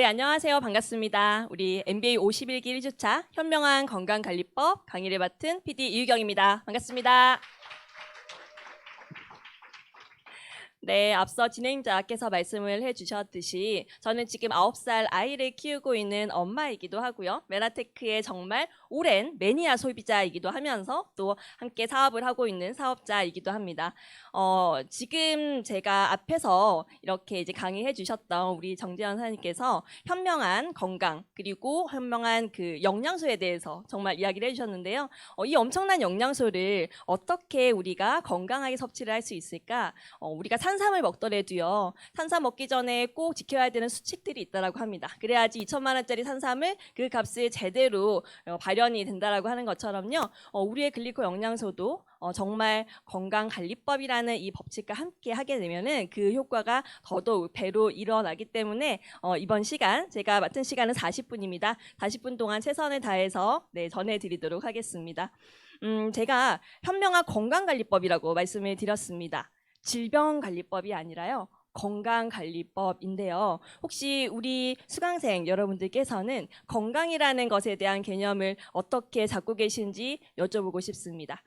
네, 안녕하세요. 반갑습니다. 우리 MBA 51기 1주차 현명한 건강관리법 강의를 맡은 PD 이유경입니다. 반갑습니다. 네, 앞서 진행자께서 말씀을 해주셨듯이 저는 지금 9살 아이를 키우고 있는 엄마이기도 하고요. 메나테크의 정말 오랜 매니아 소비자이기도 하면서 또 함께 사업을 하고 있는 사업자이기도 합니다. 지금 제가 앞에서 이렇게 이제 강의해 주셨던 우리 정재현 사장님께서 현명한 건강 그리고 현명한 그 영양소에 대해서 정말 이야기를 해주셨는데요. 이 엄청난 영양소를 어떻게 우리가 건강하게 섭취를 할 수 있을까? 우리가 탄삼을 먹더라도요. 탄삼 먹기 전에 꼭 지켜야 되는 수칙들이 있다라고 합니다. 그래야지 2천만 원짜리 탄삼을 그 값을 제대로 발현이 된다라고 하는 것처럼요. 우리의 글리코 영양소도 정말 건강관리법이라는 이 법칙과 함께 하게 되면은 그 효과가 더더욱 배로 일어나기 때문에 이번 시간 제가 맡은 시간은 40분입니다. 40분 동안 최선을 다해서 전해드리도록 하겠습니다. 제가 현명한 건강관리법이라고 말씀을 드렸습니다. 질병관리법이 아니라요. 건강관리법인데요. 혹시 우리 수강생 여러분들께서는 건강이라는 것에 대한 개념을 어떻게 잡고 계신지 여쭤보고 싶습니다.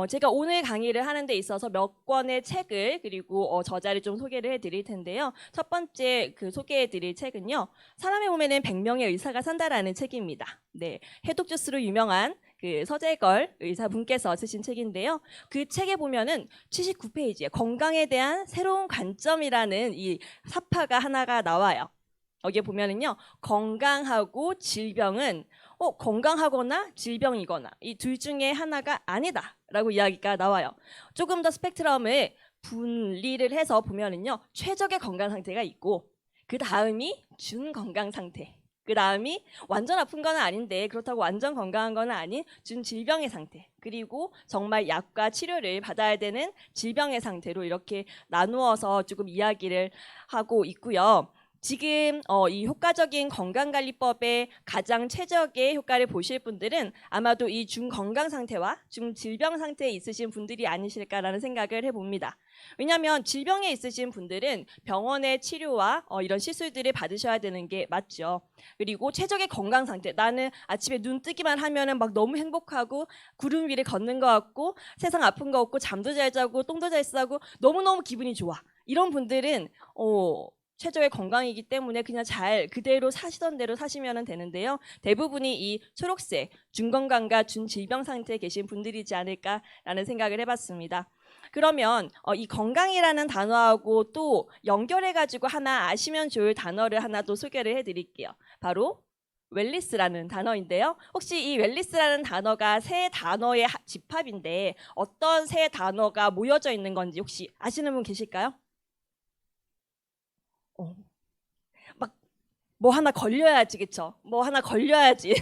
제가 오늘 강의를 하는 데 있어서 몇 권의 책을 그리고 저자를 좀 소개를 해드릴 텐데요. 첫 번째 그 소개해드릴 책은요. 사람의 몸에는 100명의 의사가 산다라는 책입니다. 네, 해독주스로 유명한 그 서재걸 의사분께서 쓰신 책인데요. 그 책에 보면은 79페이지에 건강에 대한 새로운 관점이라는 이 사파가 하나가 나와요. 여기에 보면은요. 건강하고 질병은 건강하거나 질병이거나 이 둘 중에 하나가 아니다라고 이야기가 나와요. 조금 더 스펙트럼을 분리를 해서 보면은요. 최적의 건강 상태가 있고 그 다음이 준건강 상태. 그 다음이 완전 아픈 건 아닌데 그렇다고 완전 건강한 건 아닌 준질병의 상태. 그리고 정말 약과 치료를 받아야 되는 질병의 상태로 이렇게 나누어서 조금 이야기를 하고 있고요. 지금 이 효과적인 건강관리법의 가장 최적의 효과를 보실 분들은 아마도 이 중건강 상태와 중질병 상태에 있으신 분들이 아니실까라는 생각을 해봅니다. 왜냐하면 질병에 있으신 분들은 병원의 치료와 이런 시술들을 받으셔야 되는 게 맞죠. 그리고 최적의 건강 상태, 나는 아침에 눈 뜨기만 하면은 막 너무 행복하고 구름 위를 걷는 것 같고 세상 아픈 거 없고 잠도 잘 자고 똥도 잘 싸고 너무너무 기분이 좋아. 이런 분들은 최저의 건강이기 때문에 그냥 잘 그대로 사시던 대로 사시면 되는데요. 대부분이 이 초록색 중건강과 준질병 상태에 계신 분들이지 않을까라는 생각을 해봤습니다. 그러면 이 건강이라는 단어하고 또 연결해가지고 하나 아시면 좋을 단어를 하나 또 소개를 해드릴게요. 바로 웰리스라는 단어인데요. 혹시 이 웰리스라는 단어가 세 단어의 집합인데 어떤 세 단어가 모여져 있는 건지 혹시 아시는 분 계실까요? 막 뭐 하나 걸려야지, 그쵸? 뭐 하나 걸려야지.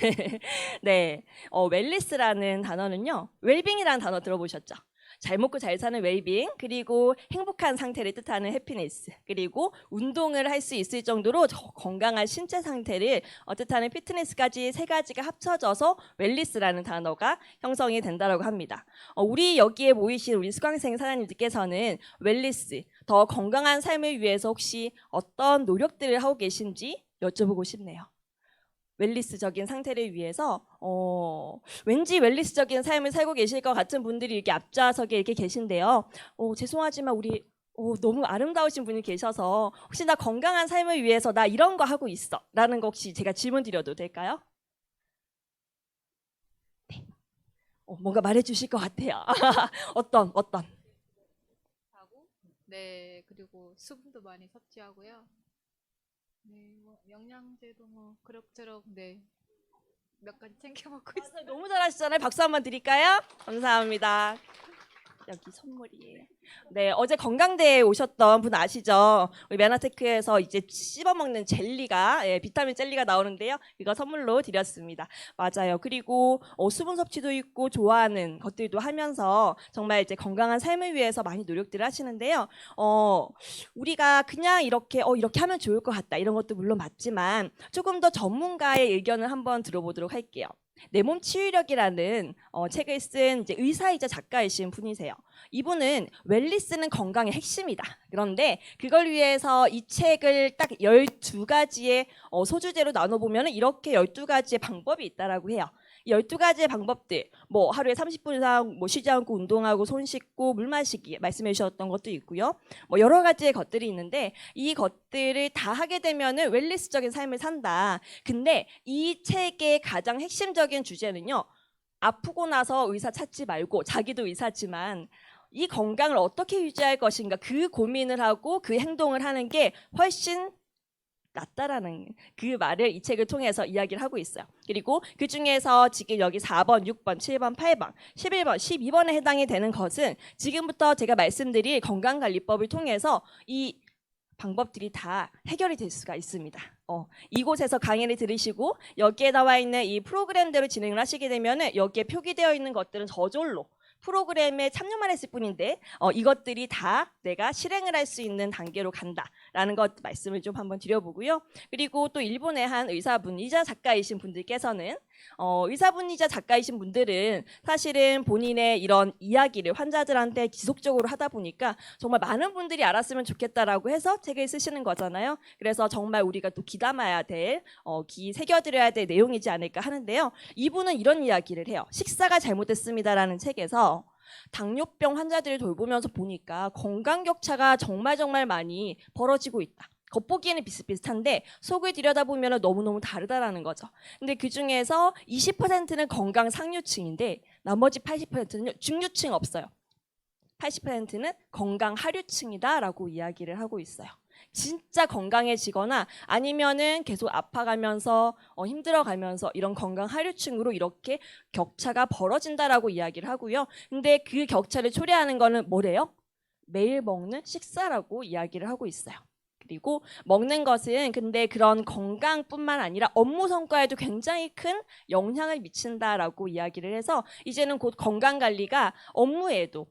네, 웰리스라는 단어는요. 웰빙이라는 단어 들어보셨죠? 잘 먹고 잘 사는 웰빙, 그리고 행복한 상태를 뜻하는 해피니스, 그리고 운동을 할 수 있을 정도로 건강한 신체 상태를 뜻하는 피트니스까지 세 가지가 합쳐져서 웰리스라는 단어가 형성이 된다고 합니다. 우리 여기에 모이신 우리 수강생 사장님들께서는 웰리스, 더 건강한 삶을 위해서 혹시 어떤 노력들을 하고 계신지 여쭤보고 싶네요. 웰리스적인 상태를 위해서 왠지 웰리스적인 삶을 살고 계실 것 같은 분들이 이렇게 앞좌석에 이렇게 계신데요. 죄송하지만 우리 너무 아름다우신 분이 계셔서 혹시 나 건강한 삶을 위해서 나 이런 거 하고 있어 라는 거 혹시 제가 질문 드려도 될까요? 네. 뭔가 말해주실 것 같아요. 어떤? 하고 네, 그리고 수분도 많이 섭취하고요. 네, 뭐 영양제도 뭐 그럭저럭 몇 가지 챙겨 먹고 있어요. 너무 잘하시잖아요. 박수 한번 드릴까요? 감사합니다. 여기 선물이에요. 네, 어제 건강대에 오셨던 분 아시죠? 우리 메나테크에서 이제 씹어먹는 젤리가, 비타민 젤리가 나오는데요. 이거 선물로 드렸습니다. 맞아요. 그리고 수분 섭취도 있고 좋아하는 것들도 하면서 정말 이제 건강한 삶을 위해서 많이 노력들을 하시는데요. 우리가 그냥 이렇게 하면 좋을 것 같다. 이런 것도 물론 맞지만 조금 더 전문가의 의견을 한번 들어보도록 할게요. 내 몸 치유력이라는 책을 쓴 이제 의사이자 작가이신 분이세요. 이분은 웰리스는 건강의 핵심이다. 그런데 그걸 위해서 이 책을 딱 12가지의 소주제로 나눠보면 이렇게 12가지의 방법이 있다라고 해요. 이 12가지의 방법들, 뭐 하루에 30분 이상 뭐 쉬지 않고 운동하고 손 씻고 물 마시기 말씀해 주셨던 것도 있고요. 뭐 여러 가지의 것들이 있는데 이 것들을 다 하게 되면은 웰리스적인 삶을 산다. 근데 이 책의 가장 핵심적인 주제는요. 아프고 나서 의사 찾지 말고, 자기도 의사지만 이 건강을 어떻게 유지할 것인가, 그 고민을 하고 그 행동을 하는 게 훨씬 낫다라는 그 말을 이 책을 통해서 이야기를 하고 있어요. 그리고 그 중에서 지금 여기 4번, 6번, 7번, 8번, 11번, 12번에 해당이 되는 것은 지금부터 제가 말씀드릴 건강관리법을 통해서 이 방법들이 다 해결이 될 수가 있습니다. 이곳에서 강의를 들으시고 여기에 나와 있는 이 프로그램대로 진행을 하시게 되면 여기에 표기되어 있는 것들은 저절로 프로그램에 참여만 했을 뿐인데 이것들이 다 내가 실행을 할 수 있는 단계로 간다라는 것 말씀을 좀 한번 드려보고요. 그리고 또 일본의 한 의사분이자 작가이신 분들께서는 의사분이자 작가이신 분들은 사실은 본인의 이런 이야기를 환자들한테 지속적으로 하다 보니까 정말 많은 분들이 알았으면 좋겠다라고 해서 책을 쓰시는 거잖아요. 그래서 정말 우리가 또 귀담아야 될, 귀 새겨드려야 될 내용이지 않을까 하는데요. 이분은 이런 이야기를 해요. 식사가 잘못됐습니다라는 책에서 당뇨병 환자들을 돌보면서 보니까 건강 격차가 정말 많이 벌어지고 있다. 겉보기에는 비슷비슷한데 속을 들여다보면 너무너무 다르다라는 거죠. 근데 그중에서 20%는 건강 상류층인데 나머지 80%는 중류층 없어요. 80%는 건강 하류층이다라고 이야기를 하고 있어요. 진짜 건강해지거나 아니면은 계속 아파가면서 힘들어가면서 이런 건강 하류층으로 이렇게 격차가 벌어진다라고 이야기를 하고요. 근데 그 격차를 초래하는 거는 뭐래요? 매일 먹는 식사라고 이야기를 하고 있어요. 그리고 먹는 것은 근데 그런 건강뿐만 아니라 업무 성과에도 굉장히 큰 영향을 미친다라고 이야기를 해서 이제는 곧 건강관리가 업무에도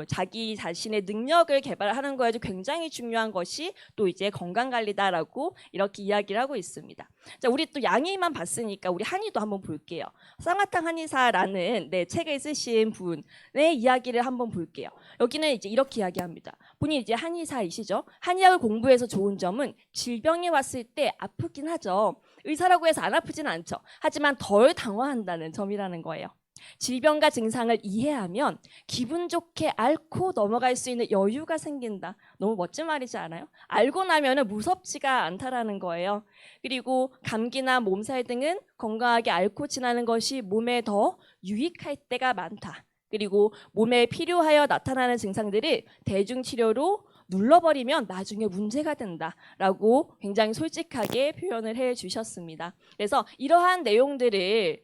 자기 자신의 능력을 개발하는 거에도 굉장히 중요한 것이 또 이제 건강관리다라고 이렇게 이야기를 하고 있습니다. 자, 우리 또 양의만 봤으니까 우리 한의도 한번 볼게요. 쌍화탕 한의사라는 책을 쓰신 분의 이야기를 한번 볼게요. 여기는 이제 이렇게 이야기합니다. 본인이 이제 한의사이시죠. 한의학을 공부해서 좋은 점은 질병이 왔을 때 아프긴 하죠. 의사라고 해서 안 아프지는 않죠. 하지만 덜 당황한다는 점이라는 거예요. 질병과 증상을 이해하면 기분 좋게 앓고 넘어갈 수 있는 여유가 생긴다. 너무 멋진 말이지 않아요? 알고 나면 무섭지가 않다라는 거예요. 그리고 감기나 몸살 등은 건강하게 앓고 지나는 것이 몸에 더 유익할 때가 많다. 그리고 몸에 필요하여 나타나는 증상들을 대중치료로 눌러버리면 나중에 문제가 된다라고 굉장히 솔직하게 표현을 해주셨습니다. 그래서 이러한 내용들을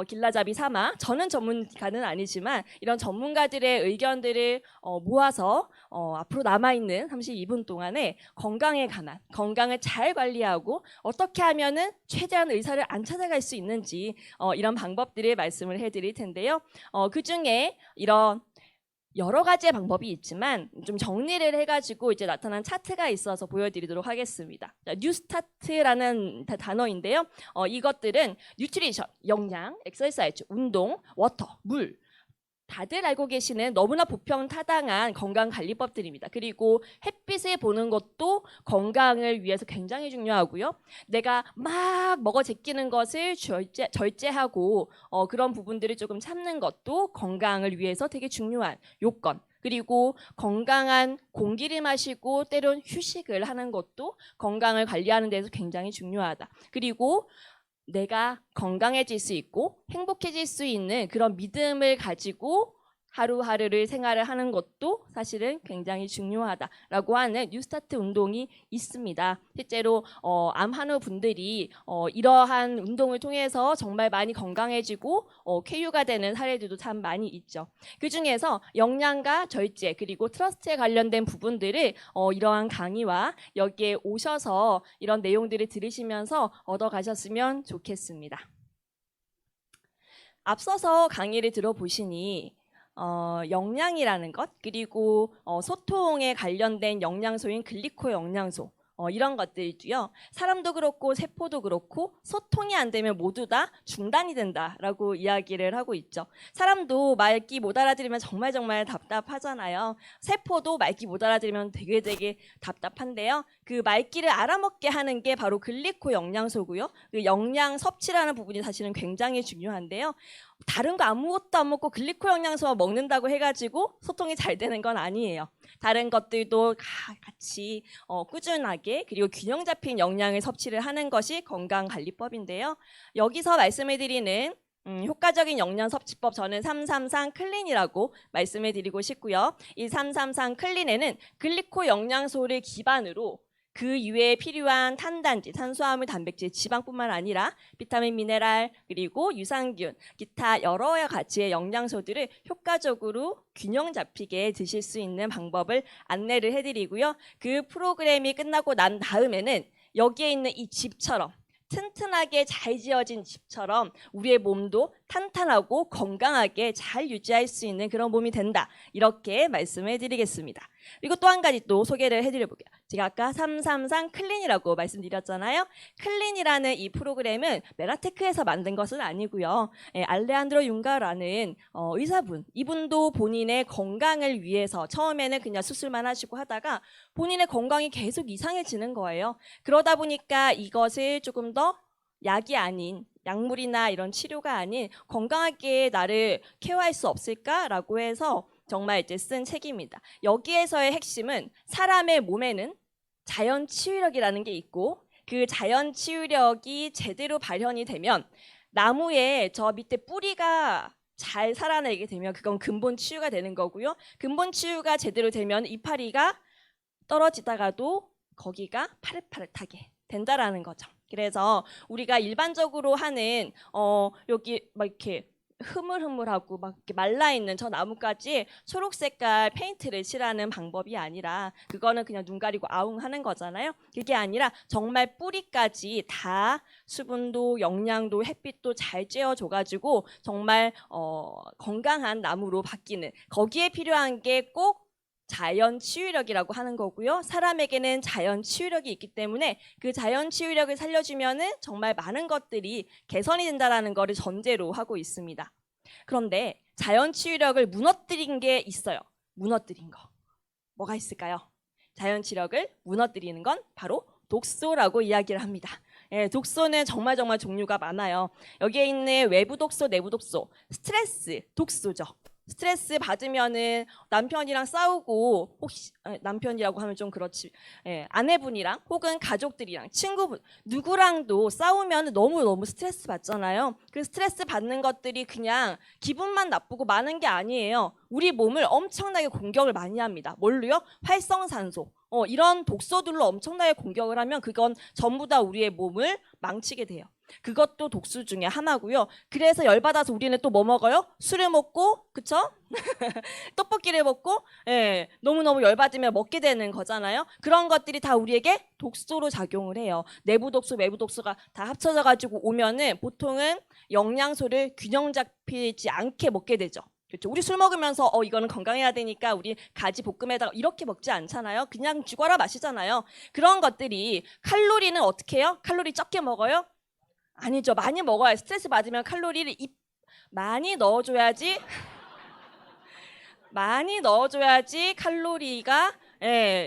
길라잡이 삼아 저는 전문가는 아니지만 이런 전문가들의 의견들을 모아서 앞으로 남아있는 32분 동안에 건강에 관한, 건강을 잘 관리하고 어떻게 하면은 최대한 의사를 안 찾아갈 수 있는지 이런 방법들을 말씀을 해드릴 텐데요. 그중에 이런 여러 가지의 방법이 있지만 좀 정리를 해가지고 이제 나타난 차트가 있어서 보여드리도록 하겠습니다. 자, 뉴스타트라는 단어인데요. 이것들은 뉴트리션, 영양, 엑서사이즈, 운동, 워터, 물, 다들 알고 계시는 너무나 보편타당한 건강관리법들입니다. 그리고 햇빛을 보는 것도 건강을 위해서 굉장히 중요하고요. 내가 막 먹어 제끼는 것을 절제하고 그런 부분들을 조금 참는 것도 건강을 위해서 되게 중요한 요건. 그리고 건강한 공기를 마시고 때론 휴식을 하는 것도 건강을 관리하는 데서 굉장히 중요하다. 그리고 내가 건강해질 수 있고 행복해질 수 있는 그런 믿음을 가지고 하루하루를 생활을 하는 것도 사실은 굉장히 중요하다라고 하는 뉴스타트 운동이 있습니다. 실제로 암환우 분들이 이러한 운동을 통해서 정말 많이 건강해지고 쾌유가 되는 사례들도 참 많이 있죠. 그중에서 영양과 절제 그리고 트러스트에 관련된 부분들을 이러한 강의와 여기에 오셔서 이런 내용들을 들으시면서 얻어가셨으면 좋겠습니다. 앞서서 강의를 들어보시니 영양이라는 것 그리고 소통에 관련된 영양소인 글리코 영양소 이런 것들이고요. 사람도 그렇고 세포도 그렇고 소통이 안 되면 모두 다 중단이 된다라고 이야기를 하고 있죠. 사람도 말귀 못 알아들으면 정말 답답하잖아요. 세포도 말귀 못 알아들으면 되게 답답한데요. 그 말귀를 알아먹게 하는 게 바로 글리코 영양소고요. 그 영양 섭취라는 부분이 사실은 굉장히 중요한데요. 다른 거 아무것도 안 먹고 글리코 영양소만 먹는다고 해가지고 소통이 잘 되는 건 아니에요. 다른 것들도 같이 꾸준하게 그리고 균형 잡힌 영양을 섭취를 하는 것이 건강관리법인데요. 여기서 말씀을 드리는 효과적인 영양 섭취법 저는 333 클린이라고 말씀을 드리고 싶고요. 이 333 클린에는 글리코 영양소를 기반으로 그 이외에 필요한 탄단지, 탄수화물, 단백질, 지방뿐만 아니라 비타민, 미네랄, 그리고 유산균, 기타 여러 가지의 영양소들을 효과적으로 균형 잡히게 드실 수 있는 방법을 안내를 해드리고요. 그 프로그램이 끝나고 난 다음에는 여기에 있는 이 집처럼 튼튼하게 잘 지어진 집처럼 우리의 몸도 탄탄하고 건강하게 잘 유지할 수 있는 그런 몸이 된다. 이렇게 말씀을 드리겠습니다. 그리고 또 한 가지 또 소개를 해드려볼게요. 제가 아까 333 클린이라고 말씀드렸잖아요. 클린이라는 이 프로그램은 메라테크에서 만든 것은 아니고요. 알레한드로 융가라는 의사분, 이분도 본인의 건강을 위해서 처음에는 그냥 수술만 하시고 하다가 본인의 건강이 계속 이상해지는 거예요. 그러다 보니까 이것을 조금 더 약이 아닌 약물이나 이런 치료가 아닌 건강하게 나를 케어할 수 없을까라고 해서 정말 이제 쓴 책입니다. 여기에서의 핵심은 사람의 몸에는 자연 치유력이라는 게 있고 그 자연 치유력이 제대로 발현이 되면 나무의 저 밑에 뿌리가 잘 살아내게 되면 그건 근본 치유가 되는 거고요. 근본 치유가 제대로 되면 이파리가 떨어지다가도 거기가 파릇파릇하게 된다라는 거죠. 그래서 우리가 일반적으로 하는 여기 막 이렇게 흐물흐물하고 막 이렇게 말라 있는 저 나뭇가지에 초록 색깔 페인트를 칠하는 방법이 아니라 그거는 그냥 눈 가리고 아웅 하는 거잖아요. 그게 아니라 정말 뿌리까지 다 수분도 영양도 햇빛도 잘 쬐어줘 가지고 정말 건강한 나무로 바뀌는 거기에 필요한 게 꼭 자연 치유력이라고 하는 거고요. 사람에게는 자연 치유력이 있기 때문에 그 자연 치유력을 살려주면은 정말 많은 것들이 개선이 된다라는 거를 전제로 하고 있습니다. 그런데 자연 치유력을 무너뜨린 게 있어요. 무너뜨린 거. 뭐가 있을까요? 자연 치유력을 무너뜨리는 건 바로 독소라고 이야기를 합니다. 독소는 정말 종류가 많아요. 여기에 있는 외부 독소, 내부 독소, 스트레스 독소죠. 스트레스 받으면은 남편이랑 싸우고 혹시 남편이라고 하면 좀 그렇지 아내분이랑 혹은 가족들이랑 친구분 누구랑도 싸우면 너무 스트레스 받잖아요. 그 스트레스 받는 것들이 그냥 기분만 나쁘고 많은 게 아니에요. 우리 몸을 엄청나게 공격을 많이 합니다. 뭘로요? 활성산소 이런 독소들로 엄청나게 공격을 하면 그건 전부 다 우리의 몸을 망치게 돼요. 그것도 독소 중에 하나고요. 그래서 열받아서 우리는 또 뭐 먹어요? 술을 먹고, 그쵸? 떡볶이를 먹고, 너무너무 열받으면 먹게 되는 거잖아요. 그런 것들이 다 우리에게 독소로 작용을 해요. 내부 독소, 외부 독소가 다 합쳐져 가지고 오면은 보통은 영양소를 균형 잡히지 않게 먹게 되죠. 그렇죠. 우리 술 먹으면서 이거는 건강해야 되니까 우리 가지 볶음에다가 이렇게 먹지 않잖아요. 그냥 죽어라 마시잖아요. 그런 것들이 칼로리는 어떻게 해요? 칼로리 적게 먹어요? 아니죠. 많이 먹어야 스트레스 받으면 칼로리를 많이 넣어줘야지 많이 넣어줘야지 칼로리가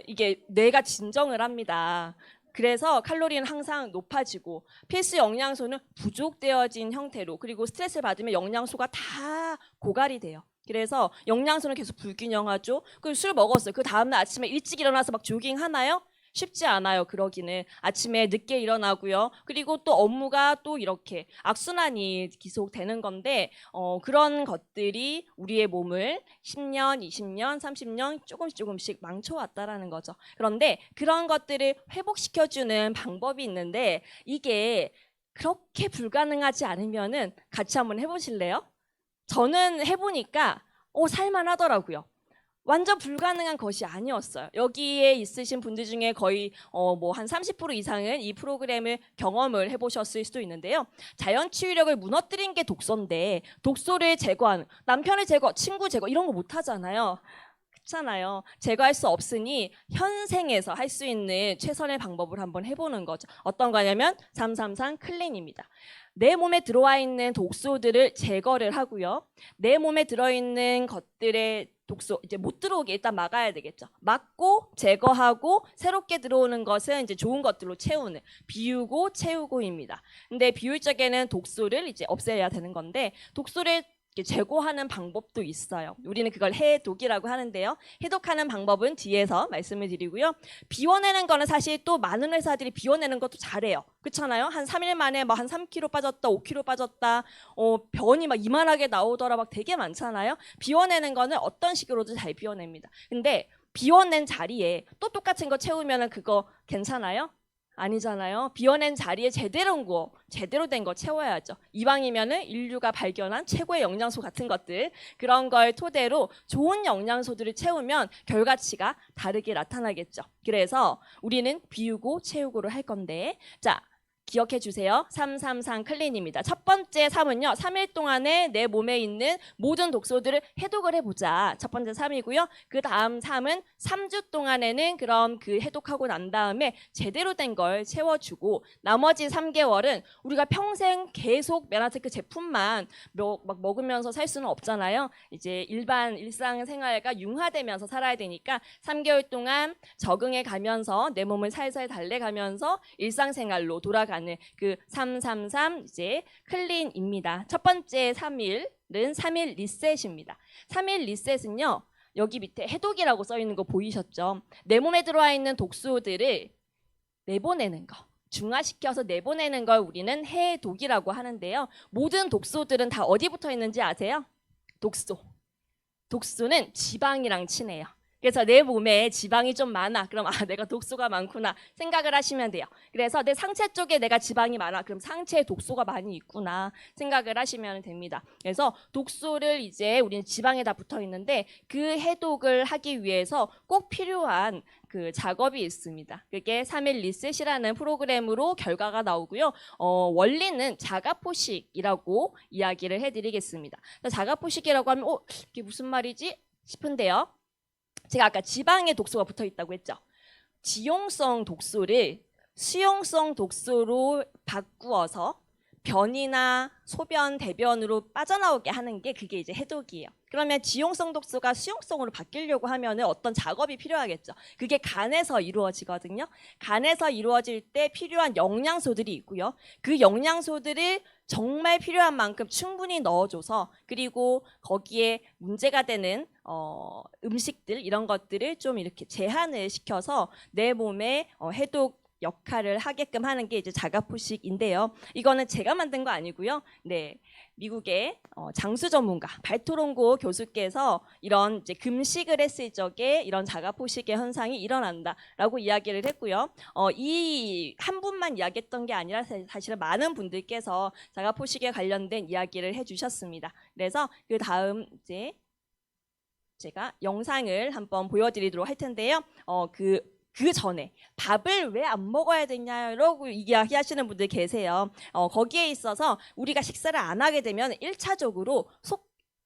이게 뇌가 진정을 합니다. 그래서 칼로리는 항상 높아지고 필수 영양소는 부족되어진 형태로 그리고 스트레스 받으면 영양소가 다 고갈이 돼요. 그래서 영양소는 계속 불균형하죠. 그리고 술 먹었어요. 그 다음날 아침에 일찍 일어나서 막 조깅 하나요? 쉽지 않아요. 그러기는 아침에 늦게 일어나고요. 그리고 또 업무가 또 이렇게 악순환이 계속되는 건데 그런 것들이 우리의 몸을 10년, 20년, 30년 조금씩 망쳐왔다라는 거죠. 그런데 그런 것들을 회복시켜주는 방법이 있는데 이게 그렇게 불가능하지 않으면은 같이 한번 해보실래요? 저는 해보니까 살만하더라고요. 완전 불가능한 것이 아니었어요. 여기에 있으신 분들 중에 거의 뭐 한 30% 이상은 이 프로그램을 경험을 해보셨을 수도 있는데요. 자연 치유력을 무너뜨린 게 독소인데 독소를 제거하는 남편을 제거, 친구 제거 이런 거 못 하잖아요. 없잖아요. 제거할 수 없으니 현생에서 할 수 있는 최선의 방법을 한번 해보는 거죠. 어떤 거냐면 333 클린입니다. 내 몸에 들어와 있는 독소들을 제거를 하고요. 내 몸에 들어있는 것들의 독소 이제 못 들어오게 일단 막아야 되겠죠. 막고 제거하고 새롭게 들어오는 것은 이제 좋은 것들로 채우는 비우고 채우고입니다. 근데 비울 적에는 독소를 이제 없애야 되는 건데 독소를 제거하는 방법도 있어요. 우리는 그걸 해독이라고 하는데요. 해독하는 방법은 뒤에서 말씀을 드리고요. 비워내는 거는 사실 또 많은 회사들이 비워내는 것도 잘해요. 그렇잖아요. 한 3일 만에 뭐 한 3kg 빠졌다, 5kg 빠졌다, 변이 막 이만하게 나오더라 막 되게 많잖아요. 비워내는 거는 어떤 식으로도 잘 비워냅니다. 근데 비워낸 자리에 또 똑같은 거 채우면 그거 괜찮아요? 아니잖아요. 비워낸 자리에 제대로 된 거 채워야죠. 이왕이면은 인류가 발견한 최고의 영양소 같은 것들 그런 걸 토대로 좋은 영양소들을 채우면 결과치가 다르게 나타나겠죠. 그래서 우리는 비우고 채우고를 할 건데 자 기억해 주세요. 333 클린입니다. 첫 번째 3은요. 3일 동안에 내 몸에 있는 모든 독소들을 해독을 해보자. 첫 번째 3이고요. 그 다음 3은 3주 동안에는 그럼 그 해독하고 난 다음에 제대로 된 걸 채워주고 나머지 3개월은 우리가 평생 계속 메나테크 제품만 막 먹으면서 살 수는 없잖아요. 이제 일상생활과 융화되면서 살아야 되니까 3개월 동안 적응해 가면서 내 몸을 살살 달래가면서 일상생활로 돌아가는 그 333 이제 클린입니다. 첫 번째 3일은 3일 리셋입니다. 3일 리셋은요. 여기 밑에 해독이라고 써 있는 거 보이셨죠? 내 몸에 들어와 있는 독소들을 내보내는 거. 중화시켜서 내보내는 걸 우리는 해독이라고 하는데요. 모든 독소들은 다 어디 붙어 있는지 아세요? 독소. 독소는 지방이랑 친해요. 그래서 내 몸에 지방이 좀 많아. 그럼 내가 독소가 많구나 생각을 하시면 돼요. 그래서 내 상체 쪽에 내가 지방이 많아. 그럼 상체에 독소가 많이 있구나 생각을 하시면 됩니다. 그래서 독소를 이제 우리는 지방에 다 붙어 있는데 그 해독을 하기 위해서 꼭 필요한 그 작업이 있습니다. 그게 3일 리셋이라는 프로그램으로 결과가 나오고요. 원리는 자가포식이라고 이야기를 해드리겠습니다. 자가포식이라고 하면 이게 무슨 말이지 싶은데요. 제가 아까 지방에 독소가 붙어 있다고 했죠. 지용성 독소를 수용성 독소로 바꾸어서 변이나 소변, 대변으로 빠져나오게 하는 게 그게 이제 해독이에요. 그러면 지용성 독소가 수용성으로 바뀌려고 하면 어떤 작업이 필요하겠죠. 그게 간에서 이루어지거든요. 간에서 이루어질 때 필요한 영양소들이 있고요. 그 영양소들을 정말 필요한 만큼 충분히 넣어줘서 그리고 거기에 문제가 되는 음식들 이런 것들을 좀 이렇게 제한을 시켜서 내 몸에 해독 역할을 하게끔 하는 게 이제 자가포식인데요. 이거는 제가 만든 거 아니고요. 네, 미국의 장수 전문가 발토롱고 교수께서 이런 이제 금식을 했을 적에 이런 자가포식의 현상이 일어난다라고 이야기를 했고요. 이 한 분만 이야기했던 게 아니라 사실은 많은 분들께서 자가포식에 관련된 이야기를 해주셨습니다. 그래서 그 다음 이제 제가 영상을 한번 보여드리도록 할 텐데요. 그 전에 밥을 왜 안 먹어야 되냐라고 이야기하시는 분들 계세요. 거기에 있어서 우리가 식사를 안 하게 되면 1차적으로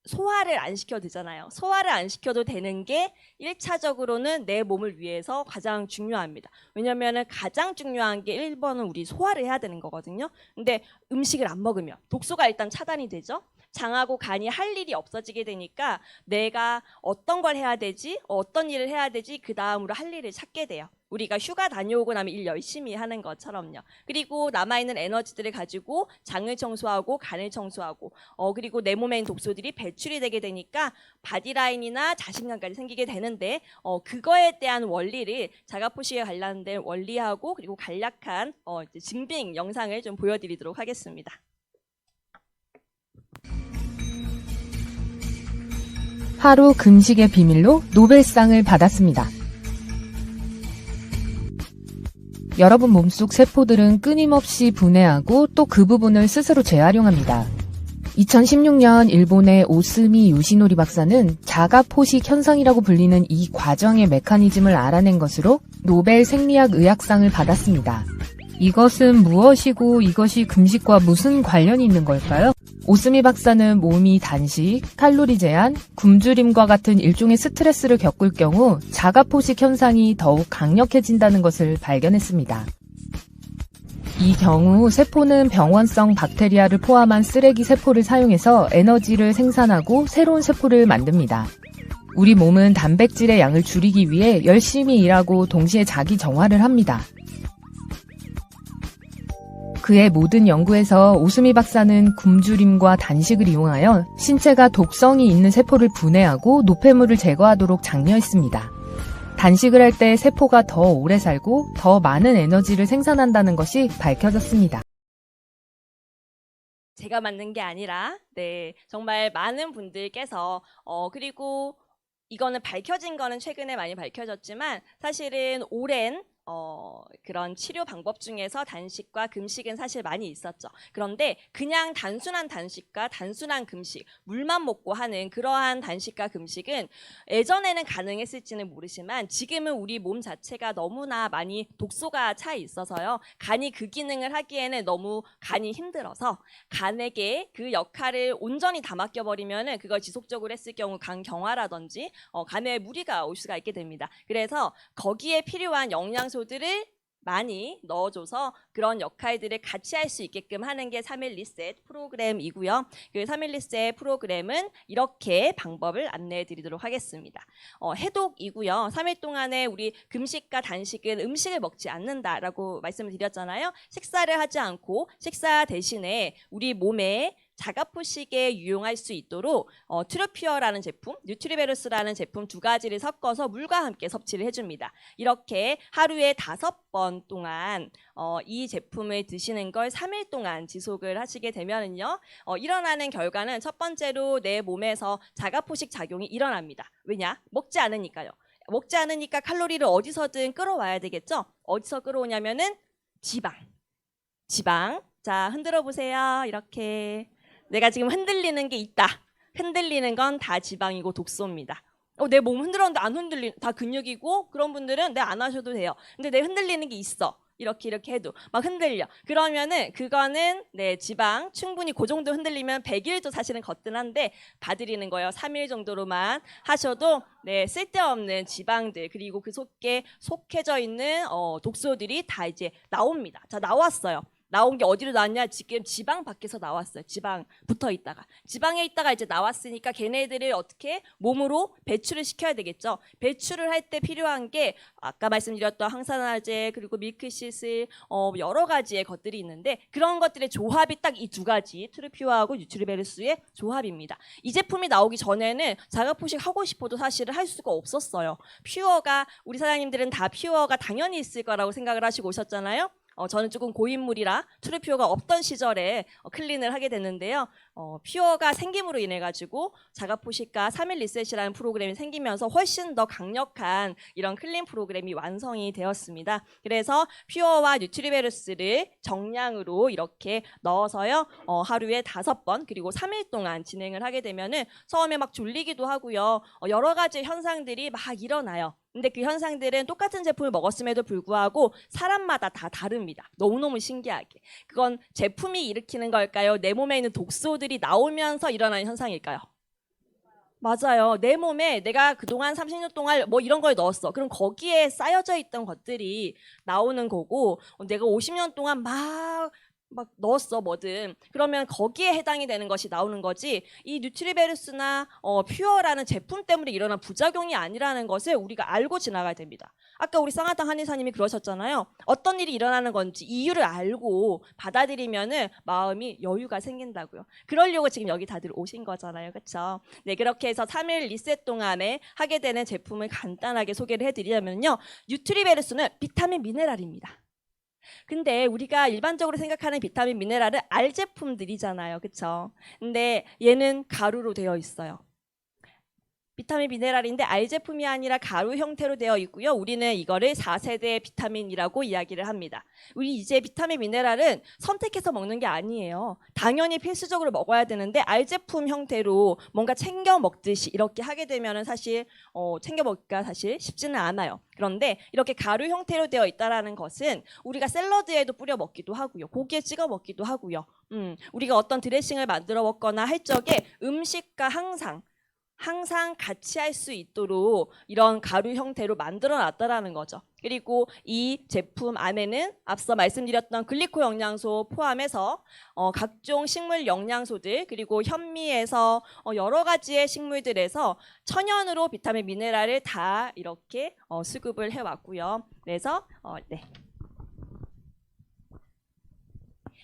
소화를 안 시켜도 되잖아요. 소화를 안 시켜도 되는 게 1차적으로는 내 몸을 위해서 가장 중요합니다. 왜냐하면 가장 중요한 게 1번은 우리 소화를 해야 되는 거거든요. 근데 음식을 안 먹으면 독소가 일단 차단이 되죠. 장하고 간이 할 일이 없어지게 되니까 내가 어떤 걸 해야 되지, 어떤 일을 해야 되지 그 다음으로 할 일을 찾게 돼요. 우리가 휴가 다녀오고 나면 일 열심히 하는 것처럼요. 그리고 남아있는 에너지들을 가지고 장을 청소하고 간을 청소하고 그리고 내 몸에 있는 독소들이 배출이 되게 되니까 바디라인이나 자신감까지 생기게 되는데 그거에 대한 원리를 자가포식에 관련된 원리하고 그리고 간략한 증빙 영상을 좀 보여드리도록 하겠습니다. 하루 금식의 비밀로 노벨상을 받았습니다. 여러분 몸속 세포들은 끊임없이 분해하고 또 그 부분을 스스로 재활용합니다. 2016년 일본의 오스미 요시노리 박사는 자가포식 현상이라고 불리는 이 과정의 메커니즘을 알아낸 것으로 노벨 생리학 의학상을 받았습니다. 이것은 무엇이고 이것이 금식과 무슨 관련이 있는 걸까요? 오스미 박사는 몸이 단식, 칼로리 제한, 굶주림과 같은 일종의 스트레스를 겪을 경우 자가포식 현상이 더욱 강력해진다는 것을 발견했습니다. 이 경우 세포는 병원성 박테리아를 포함한 쓰레기 세포를 사용해서 에너지를 생산하고 새로운 세포를 만듭니다. 우리 몸은 단백질의 양을 줄이기 위해 열심히 일하고 동시에 자기 정화를 합니다. 그의 모든 연구에서 오스미 박사는 굶주림과 단식을 이용하여 신체가 독성이 있는 세포를 분해하고 노폐물을 제거하도록 장려했습니다. 단식을 할 때 세포가 더 오래 살고 더 많은 에너지를 생산한다는 것이 밝혀졌습니다. 제가 만든 게 아니라 정말 많은 분들께서 그리고 이거는 밝혀진 거는 최근에 많이 밝혀졌지만 사실은 오랜 그런 치료 방법 중에서 단식과 금식은 사실 많이 있었죠. 그런데 그냥 단순한 단식과 단순한 금식, 물만 먹고 하는 그러한 단식과 금식은 예전에는 가능했을지는 모르지만 지금은 우리 몸 자체가 너무나 많이 독소가 차 있어서요. 간이 그 기능을 하기에는 너무 간이 힘들어서 간에게 그 역할을 온전히 다 맡겨버리면은 그걸 지속적으로 했을 경우 간 경화라든지 간에 무리가 올 수가 있게 됩니다. 그래서 거기에 필요한 영양소들을 많이 넣어줘서 그런 역할들을 같이 할 수 있게끔 하는 게 3일 리셋 프로그램이고요. 그 3일 리셋 프로그램은 이렇게 방법을 안내해 드리도록 하겠습니다. 해독이고요. 3일 동안에 우리 금식과 단식은 음식을 먹지 않는다라고 말씀을 드렸잖아요. 식사를 하지 않고 식사 대신에 우리 몸에 자가포식에 유용할 수 있도록 트루퓨어라는 제품, 뉴트리베루스라는 제품 두 가지를 섞어서 물과 함께 섭취를 해줍니다. 이렇게 하루에 5번 동안 이 제품을 드시는 걸 3일 동안 지속을 하시게 되면은요, 일어나는 결과는 첫 번째로 내 몸에서 자가포식 작용이 일어납니다. 왜냐? 먹지 않으니까요. 먹지 않으니까 칼로리를 어디서든 끌어와야 되겠죠? 어디서 끌어오냐면은 지방. 자, 흔들어 보세요. 이렇게. 내가 지금 흔들리는 게 있다. 흔들리는 건 다 지방이고 독소입니다. 내 몸 흔들었는데 안 다 근육이고 그런 분들은 안 하셔도 돼요. 근데 내 흔들리는 게 있어. 이렇게 해도 막 흔들려. 그러면은 그거는 지방 충분히 그 정도 흔들리면 100일도 사실은 거뜬한데 봐드리는 거예요. 3일 정도로만 하셔도 쓸데없는 지방들 그리고 그 속에 속해져 있는 독소들이 다 이제 나옵니다. 자, 나왔어요. 나온 게 어디로 나왔냐? 지금 지방 밖에서 나왔어요. 지방 붙어 있다가. 지방에 있다가 이제 나왔으니까 걔네들을 어떻게 몸으로 배출을 시켜야 되겠죠. 배출을 할 때 필요한 게 아까 말씀드렸던 항산화제 그리고 밀크시슬 여러 가지의 것들이 있는데 그런 것들의 조합이 딱 이 두 가지 트루퓨어하고 뉴트리베루스의 조합입니다. 이 제품이 나오기 전에는 자가포식 하고 싶어도 사실은 할 수가 없었어요. 퓨어가 우리 사장님들은 다 퓨어가 당연히 있을 거라고 생각을 하시고 오셨잖아요. 저는 조금 고인물이라 트루퓨어가 없던 시절에 클린을 하게 됐는데요. 퓨어가 생김으로 인해 가지고 자가포식과 3일 리셋이라는 프로그램이 생기면서 훨씬 더 강력한 이런 클린 프로그램이 완성이 되었습니다. 그래서 퓨어와 뉴트리베루스를 정량으로 이렇게 넣어서요. 하루에 5번 그리고 3일 동안 진행을 하게 되면은 처음에 막 졸리기도 하고요. 여러 가지 현상들이 막 일어나요. 근데 그 현상들은 똑같은 제품을 먹었음에도 불구하고 사람마다 다 다릅니다. 너무너무 신기하게. 그건 제품이 일으키는 걸까요? 내 몸에 있는 독소들이 나오면서 일어나는 현상일까요? 맞아요. 내 몸에 내가 그동안 30년 동안 뭐 이런 걸 넣었어. 그럼 거기에 쌓여져 있던 것들이 나오는 거고 내가 50년 동안 막 넣었어 뭐든 그러면 거기에 해당이 되는 것이 나오는 거지 이 뉴트리베루스나 퓨어라는 제품 때문에 일어난 부작용이 아니라는 것을 우리가 알고 지나가야 됩니다. 아까 우리 쌍화당 한의사님이 그러셨잖아요. 어떤 일이 일어나는 건지 이유를 알고 받아들이면은 마음이 여유가 생긴다고요. 그러려고 지금 여기 다들 오신 거잖아요. 그렇죠? 네, 그렇게 해서 3일 리셋 동안에 하게 되는 제품을 간단하게 소개를 해드리자면요. 뉴트리베루스는 비타민 미네랄입니다. 근데 우리가 일반적으로 생각하는 비타민 미네랄은 알 제품들이잖아요. 그렇죠? 근데 얘는 가루로 되어 있어요. 비타민 미네랄인데 알 제품이 아니라 가루 형태로 되어 있고요. 우리는 이거를 4세대 비타민이라고 이야기를 합니다. 우리 이제 비타민 미네랄은 선택해서 먹는 게 아니에요. 당연히 필수적으로 먹어야 되는데 알 제품 형태로 뭔가 챙겨 먹듯이 이렇게 하게 되면은 사실 챙겨 먹기가 사실 쉽지는 않아요. 그런데 이렇게 가루 형태로 되어 있다라는 것은 우리가 샐러드에도 뿌려 먹기도 하고요. 고기에 찍어 먹기도 하고요. 우리가 어떤 드레싱을 만들어 먹거나 할 적에 음식과 항상 같이 할 수 있도록 이런 가루 형태로 만들어 놨다라는 거죠. 그리고 이 제품 안에는 앞서 말씀드렸던 글리코 영양소 포함해서 각종 식물 영양소들 그리고 현미에서 여러 가지의 식물들에서 천연으로 비타민 미네랄을 다 이렇게 수급을 해왔고요. 그래서 네.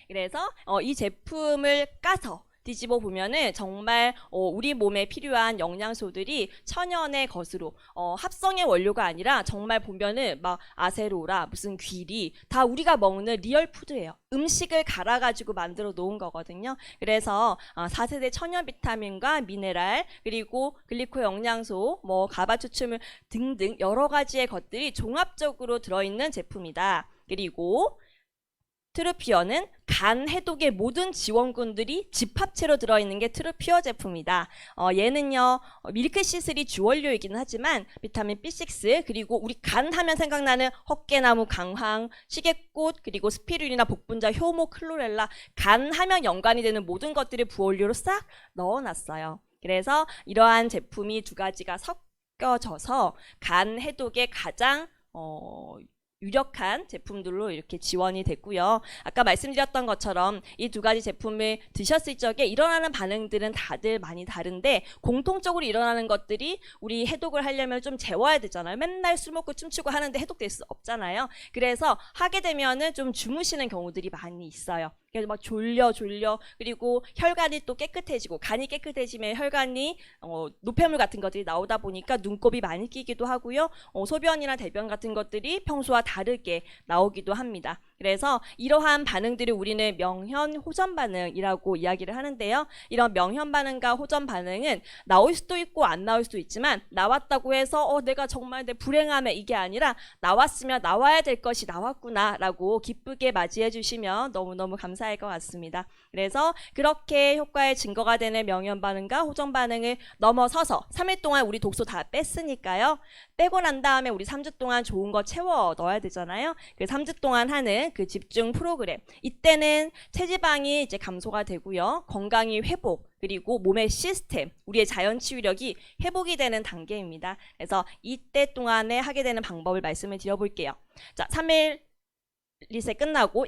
그래서 이 제품을 까서 뒤집어 보면은 정말 우리 몸에 필요한 영양소들이 천연의 것으로 합성의 원료가 아니라 정말 보면은 막 아세로라 무슨 귀리 다 우리가 먹는 리얼 푸드예요. 음식을 갈아가지고 만들어 놓은 거거든요. 그래서 4세대 천연 비타민과 미네랄 그리고 글리코 영양소 뭐 가바 추출물 등등 여러 가지의 것들이 종합적으로 들어있는 제품이다. 그리고 트루피어는 간 해독의 모든 지원군들이 집합체로 들어있는 게 트루피어 제품이다. 얘는요 밀크시슬이 주원료이기는 하지만 비타민 B6 그리고 우리 간 하면 생각나는 헛개나무, 강황, 시계꽃 그리고 스피룰리나 복분자, 효모, 클로렐라 간 하면 연관이 되는 모든 것들을 부원료로 싹 넣어놨어요. 그래서 이러한 제품이 두 가지가 섞여져서 간 해독에 가장 유력한 제품들로 이렇게 지원이 됐고요. 아까 말씀드렸던 것처럼 이 두 가지 제품을 드셨을 적에 일어나는 반응들은 다들 많이 다른데 공통적으로 일어나는 것들이 우리 해독을 하려면 좀 재워야 되잖아요. 맨날 술 먹고 춤추고 하는데 해독될 수 없잖아요. 그래서 하게 되면은 좀 주무시는 경우들이 많이 있어요. 그래서 막 졸려 그리고 혈관이 또 깨끗해지고 간이 깨끗해지면 혈관이 노폐물 같은 것들이 나오다 보니까 눈곱이 많이 끼기도 하고요. 소변이나 대변 같은 것들이 평소와 다르게 나오기도 합니다. 그래서 이러한 반응들을 우리는 명현 호전 반응이라고 이야기를 하는데요. 이런 명현 반응과 호전 반응은 나올 수도 있고 안 나올 수도 있지만 나왔다고 해서 내가 정말 내 불행함에 이게 아니라 나왔으면 나와야 될 것이 나왔구나라고 기쁘게 맞이해 주시면 너무너무 감사할 것 같습니다. 그래서 그렇게 효과의 증거가 되는 명현 반응과 호전 반응을 넘어서서 3일 동안 우리 독소 다 뺐으니까요. 빼고 난 다음에 우리 3주 동안 좋은 거 채워 넣어야 되잖아요. 그 3주 동안 하는 그 집중 프로그램. 이때는 체지방이 이제 감소가 되고요. 건강이 회복, 그리고 몸의 시스템, 우리의 자연 치유력이 회복이 되는 단계입니다. 그래서 이때 동안에 하게 되는 방법을 말씀을 드려볼게요. 자, 3일 리셋 끝나고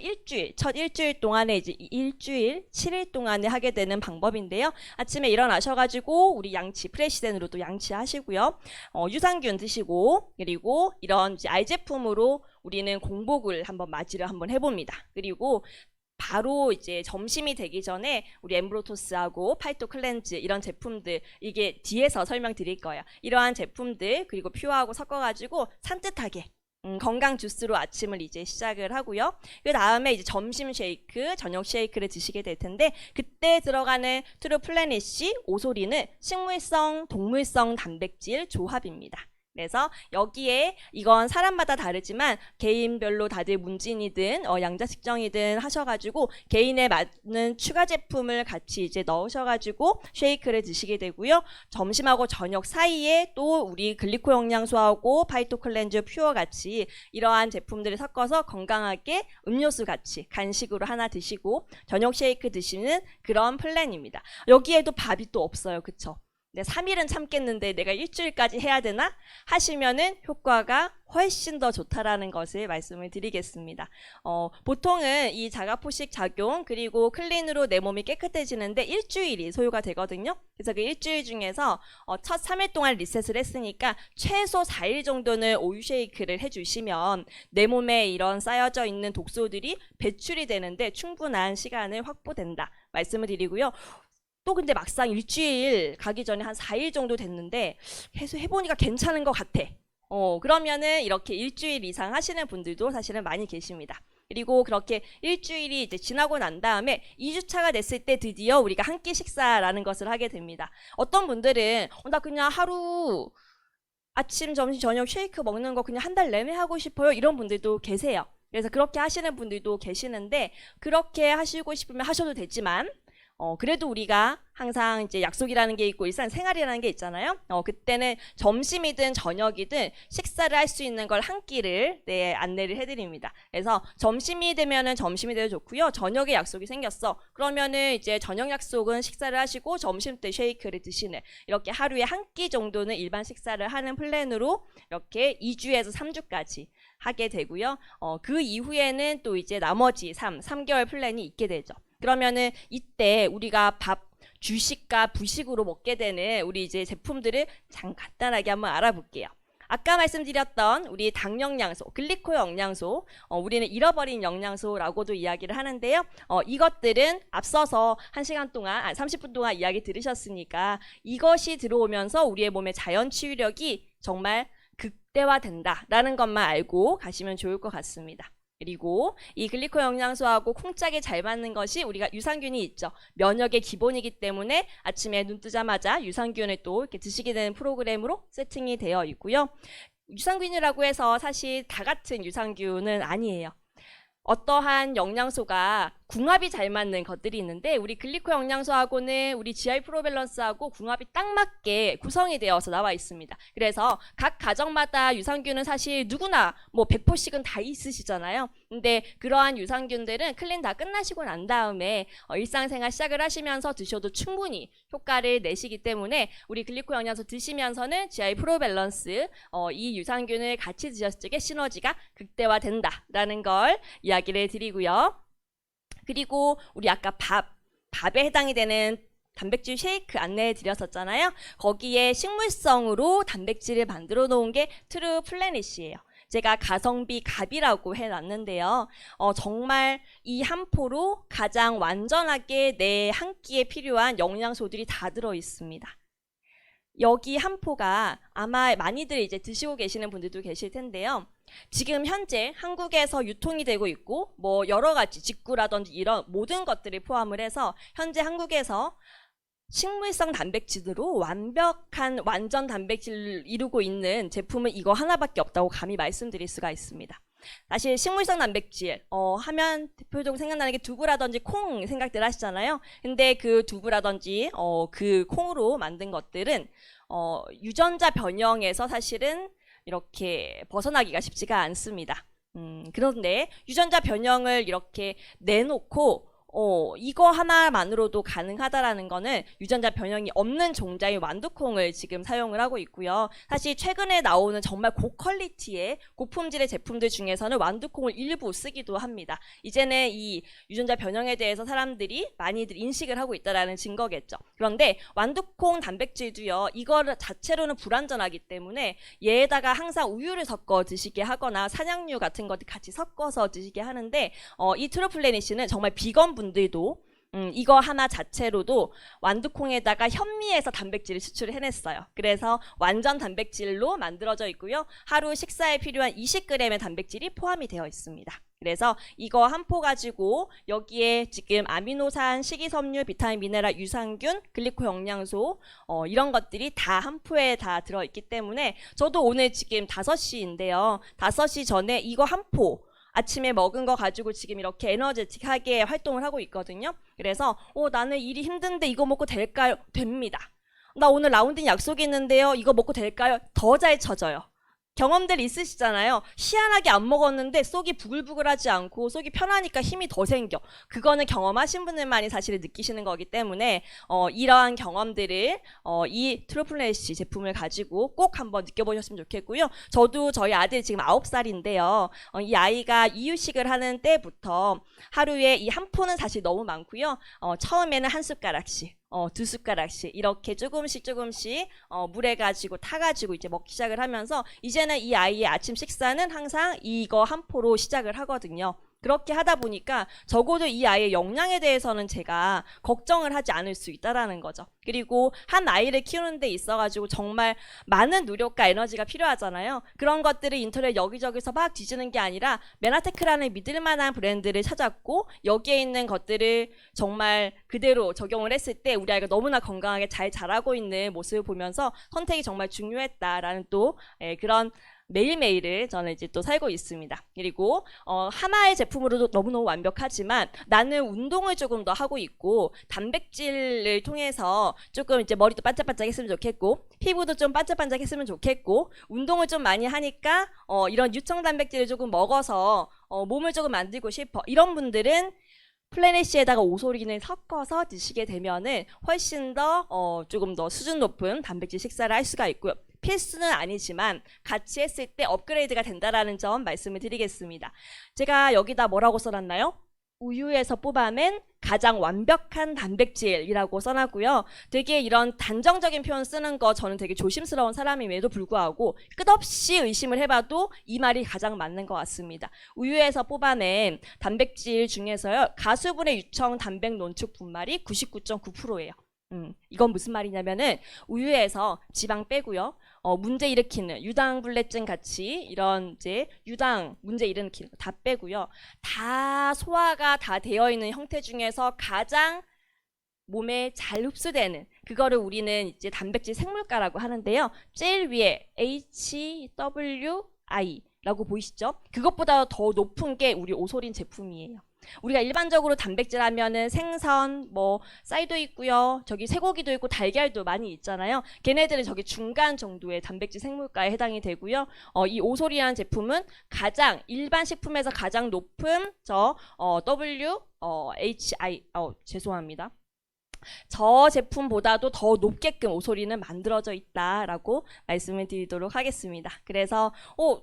첫 일주일 동안에 이제 일주일 7일 동안에 하게 되는 방법인데요. 아침에 일어나셔가지고 우리 양치 프레시덴으로 또 양치하시고요. 유산균 드시고 그리고 이런 이제 알 제품으로 우리는 공복을 한번 해봅니다. 그리고 바로 이제 점심이 되기 전에 우리 엠브로토스하고 파이토 클렌즈 이런 제품들 이게 뒤에서 설명드릴 거예요. 이러한 제품들 그리고 퓨어하고 섞어가지고 산뜻하게 건강 주스로 아침을 이제 시작을 하고요. 그 다음에 이제 점심 쉐이크, 저녁 쉐이크를 드시게 될 텐데 그때 들어가는 트루플래닛이 오소리는 식물성, 동물성 단백질 조합입니다. 그래서 여기에 이건 사람마다 다르지만 개인별로 다들 문진이든 양자식정이든 하셔가지고 개인에 맞는 추가 제품을 같이 이제 넣으셔가지고 쉐이크를 드시게 되고요. 점심하고 저녁 사이에 또 우리 글리코 영양소하고 파이토 클렌즈 퓨어 같이 이러한 제품들을 섞어서 건강하게 음료수 같이 간식으로 하나 드시고 저녁 쉐이크 드시는 그런 플랜입니다. 여기에도 밥이 또 없어요. 그쵸? 네, 3일은 참겠는데 내가 일주일까지 해야 되나? 하시면은 효과가 훨씬 더 좋다라는 것을 말씀을 드리겠습니다. 보통은 이 자가포식 작용 그리고 클린으로 내 몸이 깨끗해지는데 일주일이 소요가 되거든요. 그래서 그 일주일 중에서 첫 3일 동안 리셋을 했으니까 최소 4일 정도는 오유 쉐이크를 해주시면 내 몸에 이런 쌓여져 있는 독소들이 배출이 되는데 충분한 시간을 확보된다 말씀을 드리고요. 또 근데 막상 일주일 가기 전에 한 4일 정도 됐는데 계속 해보니까 괜찮은 것 같아. 그러면은 이렇게 일주일 이상 하시는 분들도 사실은 많이 계십니다. 그리고 그렇게 일주일이 이제 지나고 난 다음에 2주차가 됐을 때 드디어 우리가 한 끼 식사라는 것을 하게 됩니다. 어떤 분들은 나 그냥 하루 아침, 점심, 저녁 쉐이크 먹는 거 그냥 한 달 내내 하고 싶어요. 이런 분들도 계세요. 그래서 그렇게 하시는 분들도 계시는데 그렇게 하시고 싶으면 하셔도 되지만 그래도 우리가 항상 이제 약속이라는 게 있고 일상생활이라는 게 있잖아요. 그때는 점심이든 저녁이든 식사를 할 수 있는 걸 한 끼를 안내를 해드립니다. 그래서 점심이 되면은 점심이 돼도 좋고요. 저녁에 약속이 생겼어. 그러면은 이제 저녁 약속은 식사를 하시고 점심 때 쉐이크를 드시는 이렇게 하루에 한 끼 정도는 일반 식사를 하는 플랜으로 이렇게 2주에서 3주까지 하게 되고요. 그 이후에는 또 이제 나머지 3개월 플랜이 있게 되죠. 그러면은 이때 우리가 주식과 부식으로 먹게 되는 우리 이제 제품들을 잠깐 간단하게 한번 알아볼게요. 아까 말씀드렸던 우리 당 영양소, 글리코 영양소, 우리는 잃어버린 영양소라고도 이야기를 하는데요. 이것들은 앞서서 1시간 동안, 30분 동안 이야기 들으셨으니까 이것이 들어오면서 우리의 몸의 자연 치유력이 정말 극대화된다라는 것만 알고 가시면 좋을 것 같습니다. 그리고 이 글리코 영양소하고 콩짝이 잘 맞는 것이 우리가 유산균이 있죠. 면역의 기본이기 때문에 아침에 눈 뜨자마자 유산균을 또 이렇게 드시게 되는 프로그램으로 세팅이 되어 있고요. 유산균이라고 해서 사실 다 같은 유산균은 아니에요. 어떠한 영양소가 궁합이 잘 맞는 것들이 있는데 우리 글리코 영양소하고는 우리 GI 프로밸런스하고 궁합이 딱 맞게 구성이 되어서 나와 있습니다. 그래서 각 가정마다 유산균은 사실 누구나 뭐 100포씩은 다 있으시잖아요. 근데 그러한 유산균들은 클린 다 끝나시고 난 다음에 일상생활 시작을 하시면서 드셔도 충분히 효과를 내시기 때문에 우리 글리코 영양소 드시면서는 GI 프로밸런스 이 유산균을 같이 드셨을 적에 시너지가 극대화된다라는 걸 이야기를 드리고요. 그리고 우리 아까 밥에 해당이 되는 단백질 쉐이크 안내해 드렸었잖아요. 거기에 식물성으로 단백질을 만들어 놓은 게 트루 플래닛이에요. 제가 가성비 갑이라고 해놨는데요. 정말 이 한 포로 가장 완전하게 내 한 끼에 필요한 영양소들이 다 들어 있습니다. 여기 한 포가 아마 많이들 이제 드시고 계시는 분들도 계실 텐데요. 지금 현재 한국에서 유통이 되고 있고 뭐 여러 가지 직구라든지 이런 모든 것들을 포함을 해서 현재 한국에서 식물성 단백질으로 완벽한 완전 단백질을 이루고 있는 제품은 이거 하나밖에 없다고 감히 말씀드릴 수가 있습니다. 사실 식물성 단백질 하면 대표적으로 생각나는 게 두부라든지 콩 생각들 하시잖아요. 근데 그 두부라든지 그 콩으로 만든 것들은 유전자 변형에서 사실은 이렇게 벗어나기가 쉽지가 않습니다. 그런데 유전자 변형을 이렇게 내놓고 이거 하나만으로도 가능하다라는 거는 유전자 변형이 없는 종자의 완두콩을 지금 사용을 하고 있고요. 사실 최근에 나오는 정말 고퀄리티의 고품질의 제품들 중에서는 완두콩을 일부 쓰기도 합니다. 이제는 이 유전자 변형에 대해서 사람들이 많이들 인식을 하고 있다라는 증거겠죠. 그런데 완두콩 단백질도요. 이거 자체로는 불완전하기 때문에 얘에다가 항상 우유를 섞어 드시게 하거나 산양류 같은 것들 같이 섞어서 드시게 하는데 이 트루플래닛은 정말 비건 분들도 이거 하나 자체로도 완두콩에다가 현미에서 단백질을 추출을 해냈어요. 그래서 완전 단백질로 만들어져 있고요. 하루 식사에 필요한 20g의 단백질이 포함이 되어 있습니다. 그래서 이거 한 포 가지고 여기에 지금 아미노산, 식이섬유, 비타민, 미네랄, 유산균, 글리코 영양소 이런 것들이 다 한 포에 다 들어있기 때문에 저도 오늘 지금 5시인데요. 5시 전에 이거 한 포 아침에 먹은 거 가지고 지금 이렇게 에너제틱하게 활동을 하고 있거든요. 그래서 나는 일이 힘든데 이거 먹고 될까요? 됩니다. 나 오늘 라운딩 약속이 있는데요. 이거 먹고 될까요? 더 잘 쳐져요. 경험들 있으시잖아요. 희한하게 안 먹었는데 속이 부글부글하지 않고 속이 편하니까 힘이 더 생겨. 그거는 경험하신 분들만이 사실을 느끼시는 거기 때문에 이러한 경험들을 이 트루플래시 제품을 가지고 꼭 한번 느껴보셨으면 좋겠고요. 저도 저희 아들 지금 9살인데요. 이 아이가 이유식을 하는 때부터 하루에 이 한 포는 사실 너무 많고요. 처음에는 한 숟가락씩 2숟가락씩 이렇게 조금씩 물에 가지고 타가지고 이제 먹기 시작을 하면서 이제는 이 아이의 아침 식사는 항상 이거 한 포로 시작을 하거든요. 그렇게 하다 보니까 적어도 이 아이의 영양에 대해서는 제가 걱정을 하지 않을 수 있다라는 거죠. 그리고 한 아이를 키우는 데 있어가지고 정말 많은 노력과 에너지가 필요하잖아요. 그런 것들을 인터넷 여기저기서 막 뒤지는 게 아니라 메나테크라는 믿을 만한 브랜드를 찾았고 여기에 있는 것들을 정말 그대로 적용을 했을 때 우리 아이가 너무나 건강하게 잘 자라고 있는 모습을 보면서 선택이 정말 중요했다라는 또 그런 매일매일을 저는 이제 또 살고 있습니다. 그리고 하나의 제품으로도 너무너무 완벽하지만 나는 운동을 조금 더 하고 있고 단백질을 통해서 조금 이제 머리도 반짝반짝 했으면 좋겠고 피부도 좀 반짝반짝 했으면 좋겠고 운동을 좀 많이 하니까 이런 유청 단백질을 조금 먹어서 몸을 조금 만들고 싶어. 이런 분들은 플래닛시에다가 오소린을 섞어서 드시게 되면은 훨씬 더 조금 더 수준 높은 단백질 식사를 할 수가 있고요. 필수는 아니지만 같이 했을 때 업그레이드가 된다라는 점 말씀을 드리겠습니다. 제가 여기다 뭐라고 써놨나요? 우유에서 뽑아낸 가장 완벽한 단백질이라고 써놨고요. 되게 이런 단정적인 표현 쓰는 거 저는 되게 조심스러운 사람임에도 불구하고 끝없이 의심을 해봐도 이 말이 가장 맞는 것 같습니다. 우유에서 뽑아낸 단백질 중에서요. 가수분해 유청 단백 논축 분말이 99.9%예요. 이건 무슨 말이냐면은 우유에서 지방 빼고요. 문제 일으키는 유당불내증 같이 이런 이제 유당 문제 일으키는 거 다 빼고요. 다 소화가 다 되어 있는 형태 중에서 가장 몸에 잘 흡수되는 그거를 우리는 이제 단백질 생물가라고 하는데요. 제일 위에 HWI라고 보이시죠? 그것보다 더 높은 게 우리 오소린 제품이에요. 우리가 일반적으로 단백질 하면은 생선, 뭐 쌀도 있고요. 저기 쇠고기도 있고 달걀도 많이 있잖아요. 걔네들은 저기 중간 정도의 단백질 생물가에 해당이 되고요. 이 오소리라는 제품은 가장 일반 식품에서 가장 높은 죄송합니다. 저 제품보다도 더 높게끔 오소리는 만들어져 있다라고 말씀을 드리도록 하겠습니다. 그래서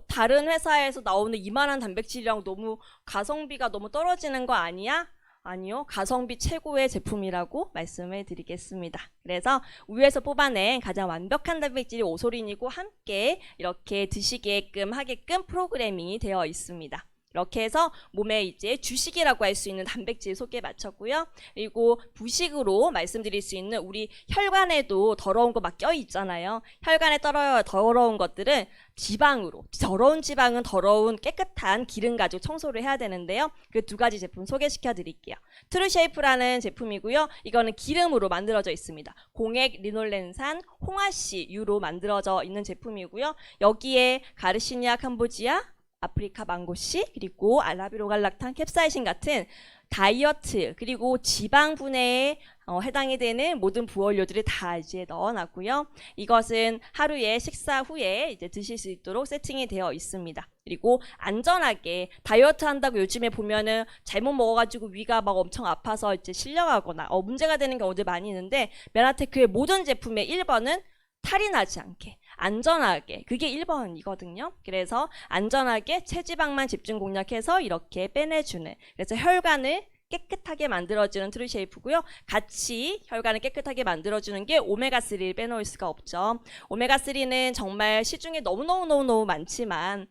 다른 회사에서 나오는 이만한 단백질이랑 너무 가성비가 너무 떨어지는 거 아니야? 아니요. 가성비 최고의 제품이라고 말씀을 드리겠습니다. 그래서 우유에서 뽑아낸 가장 완벽한 단백질이 오소린이고 함께 이렇게 드시게끔 하게끔 프로그래밍이 되어 있습니다. 이렇게 해서 몸에 이제 주식이라고 할 수 있는 단백질 소개 마쳤고요. 그리고 부식으로 말씀드릴 수 있는 우리 혈관에도 더러운 거 막 껴 있잖아요. 혈관에 더러운 것들은 지방으로, 더러운 지방은 더러운 깨끗한 기름 가지고 청소를 해야 되는데요. 그 두 가지 제품 소개시켜 드릴게요. 트루쉐이프라는 제품이고요. 이거는 기름으로 만들어져 있습니다. 공액 리놀렌산 홍화씨유로 만들어져 있는 제품이고요. 여기에 가르시니아 캄보지아, 아프리카 망고씨, 그리고 알라비로갈락탄, 캡사이신 같은 다이어트 그리고 지방 분해에 해당이 되는 모든 부원료들을 다 이제 넣어놨고요. 이것은 하루에 식사 후에 이제 드실 수 있도록 세팅이 되어 있습니다. 그리고 안전하게 다이어트 한다고 요즘에 보면은 잘못 먹어가지고 위가 막 엄청 아파서 이제 실려가거나 문제가 되는 경우들 많이 있는데 메나테크의 모든 제품의 1번은 탈이 나지 않게 안전하게 그게 1번이거든요. 그래서 안전하게 체지방만 집중 공략해서 이렇게 빼내주는 그래서 혈관을 깨끗하게 만들어주는 트루쉐이프고요. 같이 혈관을 깨끗하게 만들어주는 게 오메가3를 빼놓을 수가 없죠. 오메가3는 정말 시중에 너무너무 많지만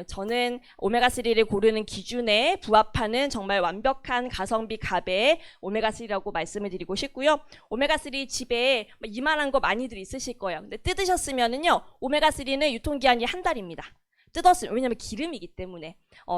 저는 오메가3를 고르는 기준에 부합하는 정말 완벽한 가성비 갑의 오메가3라고 말씀을 드리고 싶고요. 오메가3 집에 이만한 거 많이들 있으실 거예요. 근데 뜯으셨으면은요. 오메가3는 유통기한이 한 달입니다. 뜯었으면 왜냐면 기름이기 때문에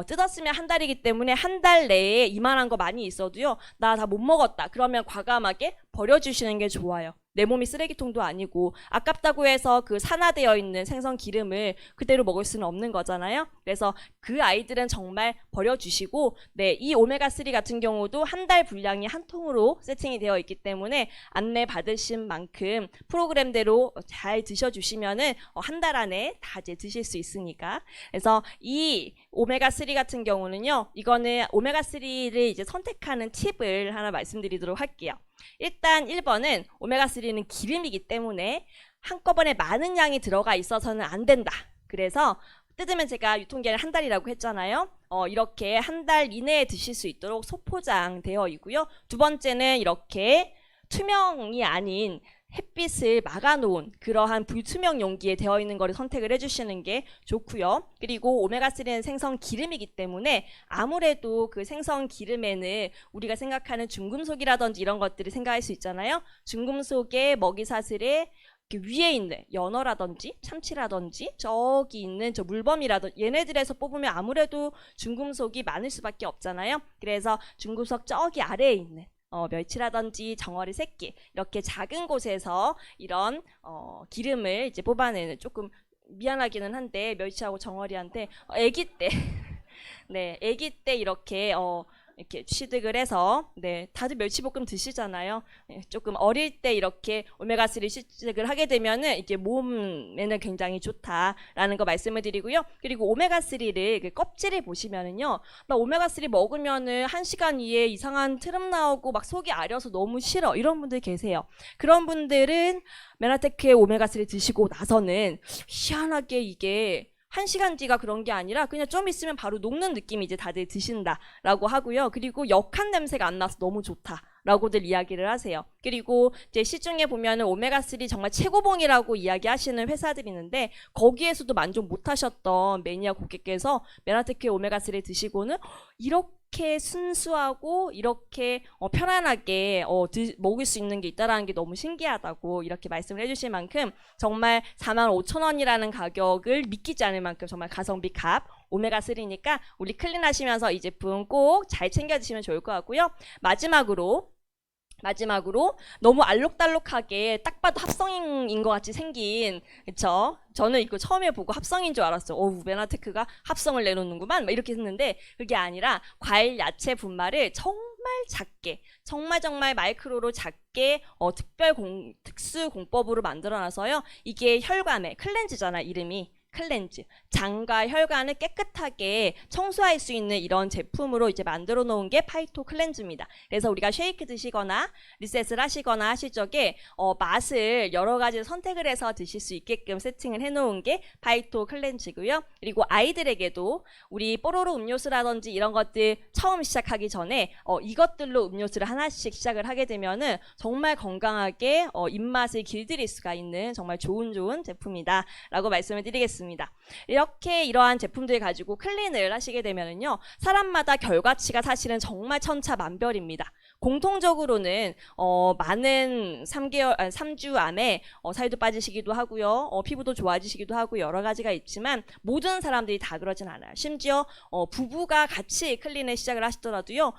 뜯었으면 한 달이기 때문에 한 달 내에 이만한 거 많이 있어도요 나 다 못 먹었다 그러면 과감하게 버려주시는 게 좋아요. 내 몸이 쓰레기통도 아니고 아깝다고 해서 그 산화되어 있는 생선 기름을 그대로 먹을 수는 없는 거잖아요. 그래서 그 아이들은 정말 버려주시고 이 오메가3 같은 경우도 한 달 분량이 한 통으로 세팅이 되어 있기 때문에 안내 받으신 만큼 프로그램대로 잘 드셔주시면은 한 달 안에 다 이제 드실 수 있으니까. 그래서 이 오메가3 같은 경우는요 이거는 오메가3를 이제 선택하는 팁을 하나 말씀드리도록 할게요. 일단 1번은 오메가3는 기름이기 때문에 한꺼번에 많은 양이 들어가 있어서는 안 된다. 그래서 뜯으면 제가 유통기한을 한 달이라고 했잖아요. 이렇게 한 달 이내에 드실 수 있도록 소포장되어 있고요. 두 번째는 이렇게 투명이 아닌 햇빛을 막아놓은 그러한 불투명 용기에 되어 있는 거를 선택을 해주시는 게 좋고요. 그리고 오메가3는 생선 기름이기 때문에 아무래도 그 생선 기름에는 우리가 생각하는 중금속이라든지 이런 것들을 생각할 수 있잖아요. 중금속의 먹이사슬에 위에 있는 연어라든지 참치라든지 저기 있는 저 물범이라든지 얘네들에서 뽑으면 아무래도 중금속이 많을 수밖에 없잖아요. 그래서 중금속 저기 아래에 있는 멸치라든지 정어리 새끼 이렇게 작은 곳에서 이런 기름을 이제 뽑아내는, 조금 미안하기는 한데 멸치하고 정어리한테 아기 때 네, 아기 때 이렇게 취득을 해서, 네, 다들 멸치볶음 드시잖아요. 네, 조금 어릴 때 이렇게 오메가3 취득을 하게 되면은 이게 몸에는 굉장히 좋다라는 거 말씀을 드리고요. 그리고 오메가3를 그 껍질을 보시면은요, 나 오메가3 먹으면은 1시간 이에 이상한 트름 나오고 막 속이 아려서 너무 싫어 이런 분들 계세요. 그런 분들은 메나테크의 오메가3 드시고 나서는 희한하게 이게 1시간 뒤가 그런 게 아니라 그냥 좀 있으면 바로 녹는 느낌이 이제 다들 드신다라고 하고요. 그리고 역한 냄새가 안 나서 너무 좋다라고들 이야기를 하세요. 그리고 이제 시중에 보면은 오메가3 정말 최고봉이라고 이야기하시는 회사들이 있는데 거기에서도 만족 못 하셨던 매니아 고객께서 메나테크의 오메가3 드시고는 이렇게 순수하고 이렇게 편안하게 먹을 수 있는 게 있다라는 게 너무 신기하다고 이렇게 말씀을 해주실 만큼 정말 45,000원이라는 가격을 믿기지 않을 만큼 정말 가성비 값 오메가3니까 우리 클린하시면서 이 제품 꼭 잘 챙겨 드시면 좋을 것 같고요. 마지막으로 너무 알록달록하게 딱 봐도 합성인 것 같이 생긴, 그쵸? 저는 이거 처음에 보고 합성인 줄 알았어요. 메나테크가 합성을 내놓는구만 막 이렇게 했는데 그게 아니라 과일 야채 분말을 정말 작게, 정말 마이크로로 작게 특수 공법으로 만들어놔서요. 이게 혈관에 클렌즈잖아, 이름이. 클렌즈, 장과 혈관을 깨끗하게 청소할 수 있는 이런 제품으로 이제 만들어 놓은 게 파이토 클렌즈입니다. 그래서 우리가 쉐이크 드시거나 리셋을 하시거나 하실 적에 맛을 여러 가지 선택을 해서 드실 수 있게끔 세팅을 해 놓은 게 파이토 클렌즈고요. 그리고 아이들에게도 우리 뽀로로 음료수라든지 이런 것들 처음 시작하기 전에 이것들로 음료수를 하나씩 시작을 하게 되면은 정말 건강하게 입맛을 길들일 수가 있는 정말 좋은 제품이다 라고 말씀을 드리겠습니다. 이렇게 이러한 제품들 가지고 클린을 하시게 되면은요, 사람마다 결과치가 사실은 정말 천차만별입니다. 공통적으로는 많은 3주 안에 살도 빠지시기도 하고요, 피부도 좋아지시기도 하고 여러 가지가 있지만 모든 사람들이 다 그러진 않아요. 심지어 부부가 같이 클린을 시작을 하시더라도요,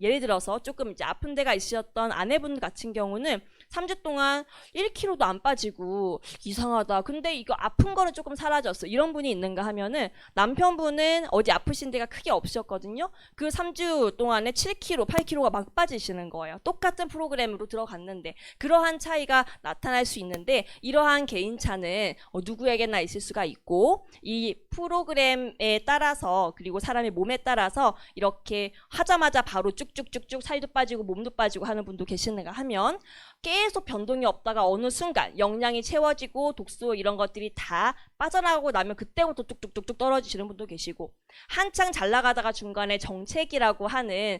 예를 들어서 조금 이제 아픈 데가 있으셨던 아내분 같은 경우는 3주 동안 1kg도 안 빠지고 이상하다. 근데 이거 아픈 거는 조금 사라졌어. 이런 분이 있는가 하면은 남편분은 어디 아프신 데가 크게 없으셨거든요. 그 3주 동안에 7kg, 8kg가 막 빠지시는 거예요. 똑같은 프로그램으로 들어갔는데 그러한 차이가 나타날 수 있는데 이러한 개인차는 누구에게나 있을 수가 있고 이 프로그램에 따라서 그리고 사람의 몸에 따라서 이렇게 하자마자 바로 쭉쭉쭉쭉 살도 빠지고 몸도 빠지고 하는 분도 계시는가 하면 계속 변동이 없다가 어느 순간 영양이 채워지고 독소 이런 것들이 다 빠져나가고 나면 그때부터 뚝뚝뚝뚝 떨어지시는 분도 계시고 한창 잘 나가다가 중간에 정체기라고 하는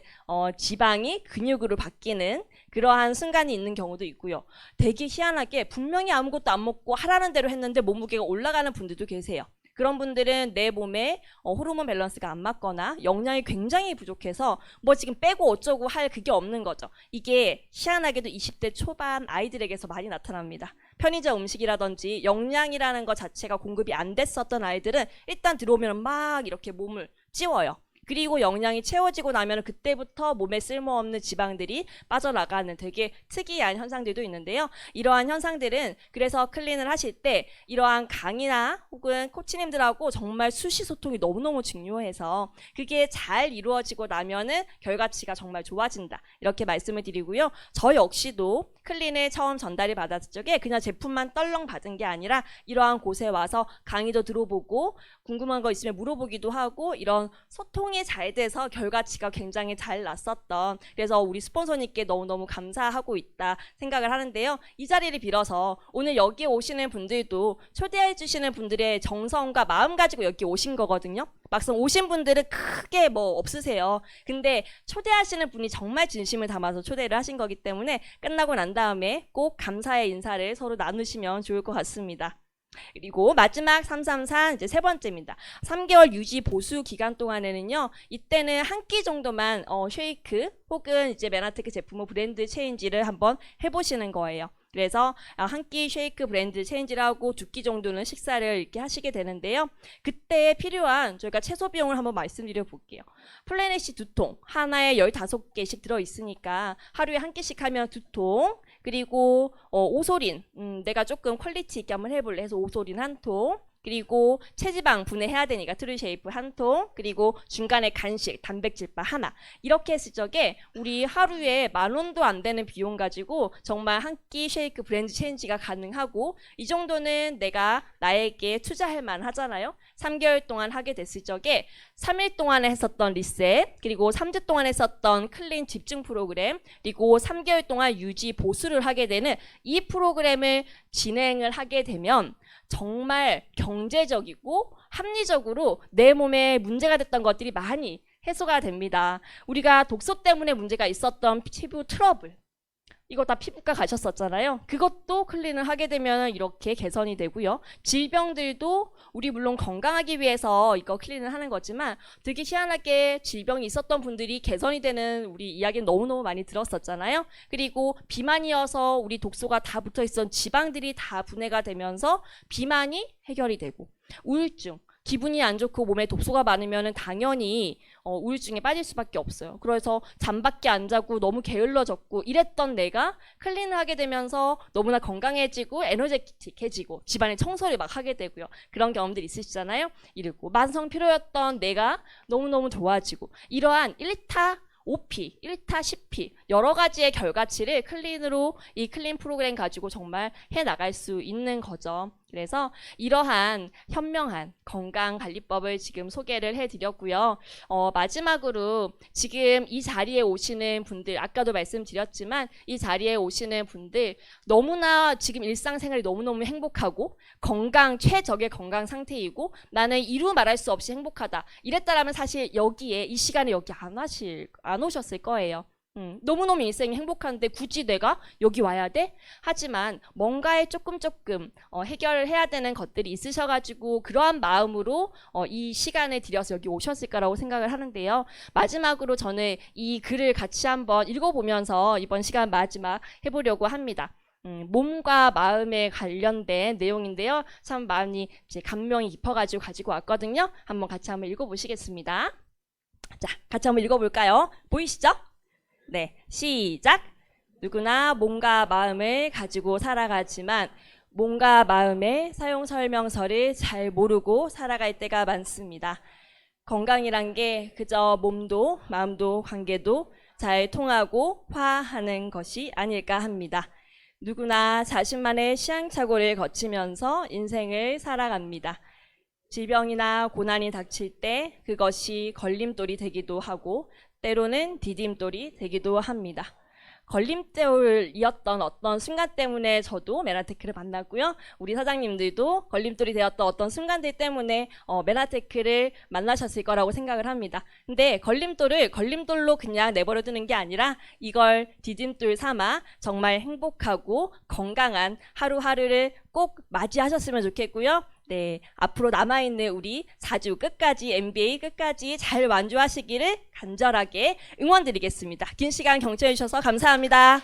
지방이 근육으로 바뀌는 그러한 순간이 있는 경우도 있고요. 되게 희한하게 분명히 아무것도 안 먹고 하라는 대로 했는데 몸무게가 올라가는 분들도 계세요. 그런 분들은 내 몸에 호르몬 밸런스가 안 맞거나 영양이 굉장히 부족해서 지금 빼고 어쩌고 할 그게 없는 거죠. 이게 희한하게도 20대 초반 아이들에게서 많이 나타납니다. 편의점 음식이라든지 영양이라는 것 자체가 공급이 안 됐었던 아이들은 일단 들어오면 막 이렇게 몸을 찌워요. 그리고 영양이 채워지고 나면 그때부터 몸에 쓸모없는 지방들이 빠져나가는 되게 특이한 현상들도 있는데요. 이러한 현상들은 그래서 클린을 하실 때 이러한 강의나 혹은 코치님들하고 정말 수시 소통이 너무너무 중요해서 그게 잘 이루어지고 나면은 결과치가 정말 좋아진다. 이렇게 말씀을 드리고요. 저 역시도 클린을 처음 전달이 받았을 적에 그냥 제품만 떨렁 받은 게 아니라 이러한 곳에 와서 강의도 들어보고 궁금한 거 있으면 물어보기도 하고 이런 소통의 소통이 잘 돼서 결과치가 굉장히 잘 났었던, 그래서 우리 스폰서님께 너무너무 감사하고 있다 생각을 하는데요. 이 자리를 빌어서 오늘 여기 오시는 분들도 초대해 주시는 분들의 정성과 마음 가지고 여기 오신 거거든요. 막상 오신 분들은 크게 뭐 없으세요. 근데 초대하시는 분이 정말 진심을 담아서 초대를 하신 거기 때문에 끝나고 난 다음에 꼭 감사의 인사를 서로 나누시면 좋을 것 같습니다. 그리고 마지막 333 이제 세 번째입니다. 3개월 유지 보수 기간 동안에는요, 이때는 한 끼 정도만 쉐이크 혹은 이제 메나테크 제품 브랜드 체인지를 한번 해보시는 거예요. 그래서 한 끼 쉐이크 브랜드 체인지를 하고 2끼 정도는 식사를 이렇게 하시게 되는데요. 그때 필요한 저희가 채소 비용을 한번 말씀드려 볼게요. 플래닛이 2통, 하나에 15개씩 들어있으니까 하루에 한 끼씩 하면 2통, 그리고 오소린, 내가 조금 퀄리티 있게 한번 해볼래 해서 오소린 1통, 그리고 체지방 분해해야 되니까 트루쉐이프 1통, 그리고 중간에 간식, 단백질바 하나. 이렇게 했을 적에 우리 하루에 10,000원도 안 되는 비용 가지고 정말 한 끼 쉐이크 브랜드 체인지가 가능하고, 이 정도는 내가 나에게 투자할 만하잖아요. 3개월 동안 하게 됐을 적에 3일 동안에 했었던 리셋, 그리고 3주 동안 했었던 클린 집중 프로그램, 그리고 3개월 동안 유지 보수를 하게 되는 이 프로그램을 진행을 하게 되면 정말 경제적이고 합리적으로 내 몸에 문제가 됐던 것들이 많이 해소가 됩니다. 우리가 독소 때문에 문제가 있었던 피부 트러블, 이거 다 피부과 가셨었잖아요. 그것도 클린을 하게 되면 이렇게 개선이 되고요. 질병들도 우리 물론 건강하기 위해서 이거 클린을 하는 거지만 되게 희한하게 질병이 있었던 분들이 개선이 되는 우리 이야기는 너무너무 많이 들었었잖아요. 그리고 비만이어서 우리 독소가 다 붙어 있었던 지방들이 다 분해가 되면서 비만이 해결이 되고, 우울증, 기분이 안 좋고 몸에 독소가 많으면 당연히 우울증에 빠질 수밖에 없어요. 그래서 잠밖에 안 자고 너무 게을러졌고 이랬던 내가 클린을 하게 되면서 너무나 건강해지고 에너제틱해지고 집안의 청소를 막 하게 되고요. 그런 경험들 있으시잖아요. 이러고 만성 피로였던 내가 너무너무 좋아지고, 이러한 1타 5P, 1타 10P 여러 가지의 결과치를 클린으로 이 클린 프로그램 가지고 정말 해나갈 수 있는 거죠. 그래서 이러한 현명한 건강관리법을 지금 소개를 해드렸고요. 마지막으로 지금 이 자리에 오시는 분들, 아까도 말씀드렸지만 이 자리에 오시는 분들 너무나 지금 일상생활이 너무너무 행복하고 건강, 최적의 건강 상태이고 나는 이루 말할 수 없이 행복하다. 이랬다라면 사실 여기에 이 시간에 여기 안 오셨을 거예요. 너무너무 인생이 행복한데 굳이 내가 여기 와야 돼? 하지만 뭔가에 조금 해결을 해야 되는 것들이 있으셔가지고 그러한 마음으로 이 시간을 들여서 여기 오셨을 거라고 생각을 하는데요. 마지막으로 저는 이 글을 같이 한번 읽어보면서 이번 시간 마지막 해보려고 합니다. 몸과 마음에 관련된 내용인데요. 참 많이 이제 감명이 깊어가지고 가지고 왔거든요. 한번 같이 한번 읽어보시겠습니다. 자, 같이 한번 읽어볼까요? 보이시죠? 네, 시작! 누구나 몸과 마음을 가지고 살아가지만 몸과 마음의 사용 설명서를 잘 모르고 살아갈 때가 많습니다. 건강이란 게 그저 몸도 마음도 관계도 잘 통하고 화하는 것이 아닐까 합니다. 누구나 자신만의 시행착오를 거치면서 인생을 살아갑니다. 질병이나 고난이 닥칠 때 그것이 걸림돌이 되기도 하고 때로는 디딤돌이 되기도 합니다. 걸림돌이었던 어떤 순간 때문에 저도 메나테크를 만났고요. 우리 사장님들도 걸림돌이 되었던 어떤 순간들 때문에 메나테크를 만나셨을 거라고 생각을 합니다. 근데 걸림돌을 걸림돌로 그냥 내버려 두는 게 아니라 이걸 디딤돌 삼아 정말 행복하고 건강한 하루하루를 꼭 맞이하셨으면 좋겠고요. 네, 앞으로 남아있는 우리 4주 끝까지 MBA 끝까지 잘 완주하시기를 간절하게 응원드리겠습니다. 긴 시간 경청해 주셔서 감사합니다.